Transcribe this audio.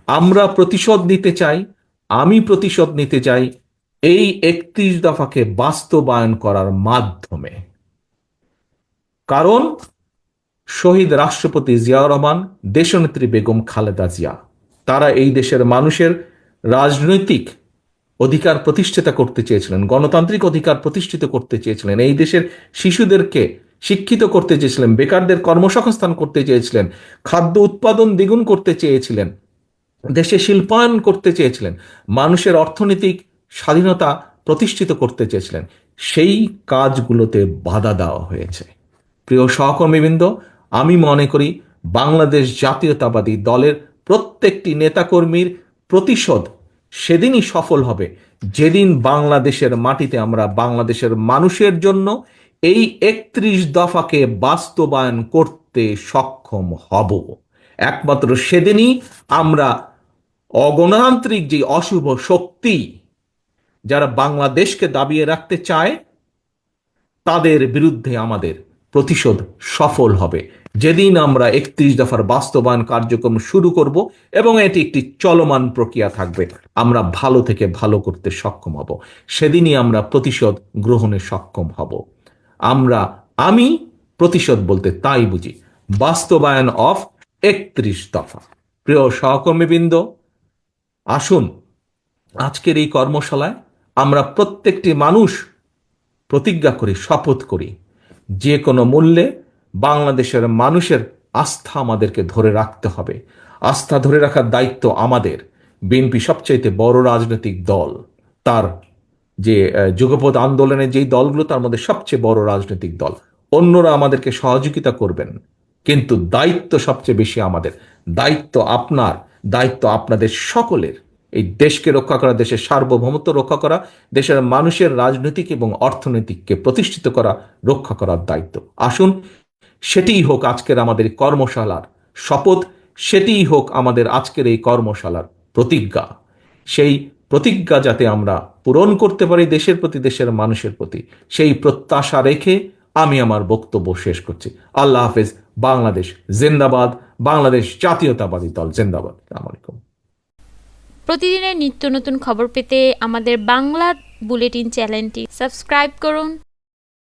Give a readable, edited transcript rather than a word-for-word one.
আমরা প্রতিশোধ নিতে চাই, আমি প্রতিশোধ নিতে চাই এই 31 দফাকে বাস্তবায়ন করার মাধ্যমে। কারণ শহীদ রাষ্ট্রপতি জিয়াউর রহমান, দেশনেত্রী বেগম খালেদা জিয়া, তারা এই দেশের মানুষের রাজনৈতিক অধিকার প্রতিষ্ঠিত করতে চেয়েছিলেন, গণতান্ত্রিক অধিকার প্রতিষ্ঠিত করতে চেয়েছিলেন, এই দেশের শিশুদেরকে শিক্ষিত করতে চেয়েছিলেন, বেকারদের কর্মসংস্থান করতে চেয়েছিলেন, খাদ্য উৎপাদন দ্বিগুণ করতে চেয়েছিলেন, দেশে শিল্পায়ন করতে চেয়েছিলেন, মানুষের অর্থনৈতিক স্বাধীনতা প্রতিষ্ঠিত করতে চেয়েছিলেন। সেই কাজগুলোতে বাধা দেওয়া হয়েছে। প্রিয় সহকর্মীবৃন্দ, আমি মনে করি বাংলাদেশ জাতীয়তাবাদী দলের প্রত্যেকটি নেতাকর্মীর প্রতিশোধ সেদিনই সফল হবে যেদিন বাংলাদেশের মাটিতে আমরা বাংলাদেশের মানুষের জন্য এই 31 দফাকে বাস্তবায়ন করতে সক্ষম হব। একমাত্র সেদিনই আমরা অগণতান্ত্রিক যে অশুভ শক্তি যারা বাংলাদেশকে দাবিয়ে রাখতে চায় তাদের বিরুদ্ধে আমাদের প্রতিশোধ সফল হবে। যেদিন আমরা 31 দফার বাস্তবায়ন কার্যক্রম শুরু করব এবং এটি একটি চলমান প্রক্রিয়া থাকবে, আমরা ভালো থেকে ভালো করতে সক্ষম হব, সেদিনই আমরা প্রতিশোধ গ্রহণে সক্ষম হব। আমি প্রতিশোধ বলতে তাই বুঝি, বাস্তবায়ন অফ 31 দফা। প্রিয় সহকর্মীবৃন্দ, আসুন আজকের এই কর্মশালায় আমরা প্রত্যেকটি মানুষ প্রতিজ্ঞা করি, শপথ করি, যে কোনো মূল্যে বাংলাদেশের মানুষের আস্থা আমাদেরকে ধরে রাখতে হবে। আস্থা ধরে রাখার দায়িত্ব আমাদের। বিএনপি সবচাইতে বড় রাজনৈতিক দল, তার যে যুগপৎ আন্দোলনের যেই দলগুলো তার মধ্যে সবচেয়ে বড় রাজনৈতিক দল। অন্যরা আমাদেরকে সহযোগিতা করবেন, কিন্তু দায়িত্ব সবচেয়ে বেশি আমাদের। দায়িত্ব আপনার, দায়িত্ব আপনাদের সকলের। এই দেশকে রক্ষা করা, দেশের সার্বভৌমত্ব রক্ষা করা, দেশের মানুষের রাজনৈতিক এবং অর্থনৈতিককে প্রতিষ্ঠিত করা, রক্ষা করার দায়িত্ব। আসুন সেটিই হোক আজকের আমাদের কর্মশালার শপথ, সেটিই হোক আমাদের আজকের এই কর্মশালার প্রতিজ্ঞা। সেই প্রতিজ্ঞা যাতে আমরা পূরণ করতে পারি দেশের প্রতি, দেশের মানুষের প্রতি, সেই প্রত্যাশা রেখে আমি আমার বক্তব্য শেষ করছি। আল্লাহ হাফেজ। বাংলাদেশ জিন্দাবাদ। বাংলাদেশ জাতীয়তাবাদী দল জিন্দাবাদ। আসসালামু আলাইকুম। প্রতিদিনের নিত্য নতুন খবর পেতে আমাদের বাংলা বুলেটিন চ্যানেলটি সাবস্ক্রাইব করুন।